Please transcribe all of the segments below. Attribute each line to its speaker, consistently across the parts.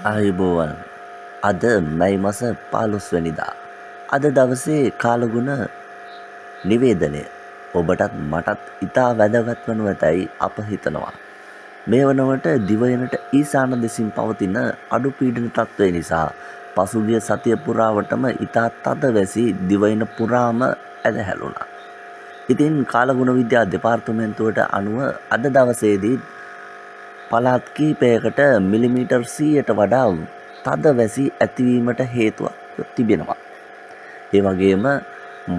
Speaker 1: ආයුබෝවන්. අද මැයි මස 15 වෙනිදා. අද දවසේ කාලගුණ නිවේදනය ඔබටත් මටත් ඉතා වැදගත් වනු ඇතැයි අප හිතනවා. මේ වනවට දිවයිනට ඊසාන දෙසින් පවතින අඩු පීඩන තත්ත්වය නිසා පසුගිය සතිය පුරාවටම ඉතා තද වැසි දිවයින පුරාම ඇදහැළුණා. ඉතින් කාලගුණ විද්‍යා දෙපාර්තමේන්තුවට අනුව අද දවසේදී පළාත් කිහිපයකට මිලිමීටර් 100ට වඩා තද වැසි ඇතිවීමට හේතුවක් තිබෙනවා. ඒ වගේම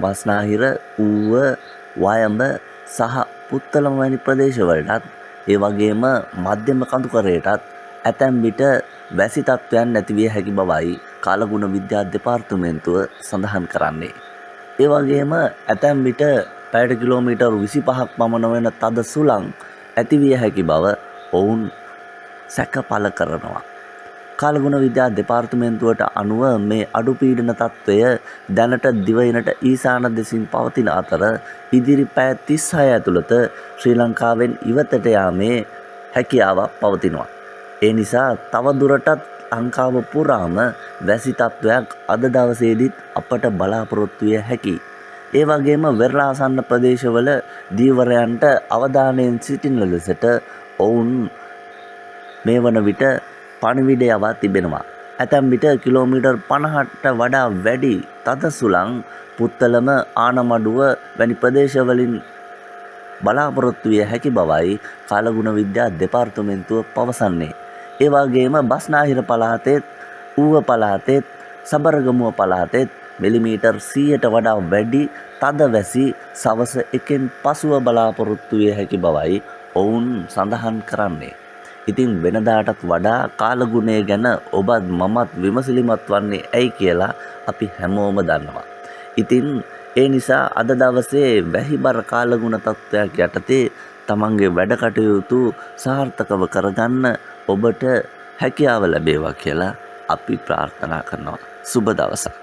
Speaker 1: බස්නාහිර, ඌව, වයඹ සහ පුත්තලම වැනි ප්‍රදේශවලටත් ඒ වගේම මධ්‍යම කඳුකරයටත් ඇතැම් විට වැසි තත්ත්වයන් නැතිවිය හැකි බවයි කාලගුණ විද්‍යා දෙපාර්තමේන්තුව සඳහන් කරන්නේ. ඒ වගේම ඇතැම් විට පැයට කිලෝමීටර් 25ක් පමණ වෙන තද සුළං ඇතිවිය හැකි බව ඔවුන් සැක පළ කරනවා. කාලගුණ විද්‍යා දෙපාර්තමේන්තුවට අනුව මේ අඩු පීඩන තත්ත්වය දැනට දිවයිනට ඊසාන දෙසින් පවතින අතර ඉදිරි පැය 36 ඇතුළත ශ්‍රී ලංකාවෙන් ඉවතට යාමේ හැකියාවක් පවතිනවා. ඒ නිසා තව දුරටත් ලංකාව පුරාම වැසි තත්ත්වයක් අද දවසේදීත් අපට බලාපොරොත්තු විය හැකියි. ඒ වගේම වෙරළාසන්න ප්‍රදේශවල දීවරයන්ට අවධානයෙන් සිටින ලෙසට ඔවුන් මේ වන විට පණිවිඩ යවා තිබෙනවා. ඇතැම් විට කිලෝමීටර් 50ට වඩා වැඩි තද සුළං පුත්තලම, ආනමඩුව වැනි ප්‍රදේශවලින් බලාපොරොත්තු විය හැකි බවයි කාලගුණ විද්‍යා දෙපාර්තමේන්තුව පවසන්නේ. ඒ වගේම බස්නාහිර පළාතෙත්, ඌව පළාතෙත්, සබරගමුව පළාතෙත් මිලිමීටර් 100ට වඩා වැඩි තද වැසි සවස 1න් පසුව බලාපොරොත්තු විය හැකි බවයි ඔවුන් සඳහන් කරන්නේ. ඉතින් වෙනදාටත් වඩා කාලගුණය ගැන ඔබත් මමත් විමසිලිමත් වන්නේ ඇයි කියලා අපි හැමෝම දන්නවා. ඉතින් ඒ නිසා අද දවසේ වැහිබර කාලගුණ තත්ත්වයක් යටතේ තමන්ගේ වැඩ කටයුතු සාර්ථකව කරගන්න ඔබට හැකියාව ලැබේවා කියලා අපි ප්‍රාර්ථනා කරනවා. සුබ දවසක්.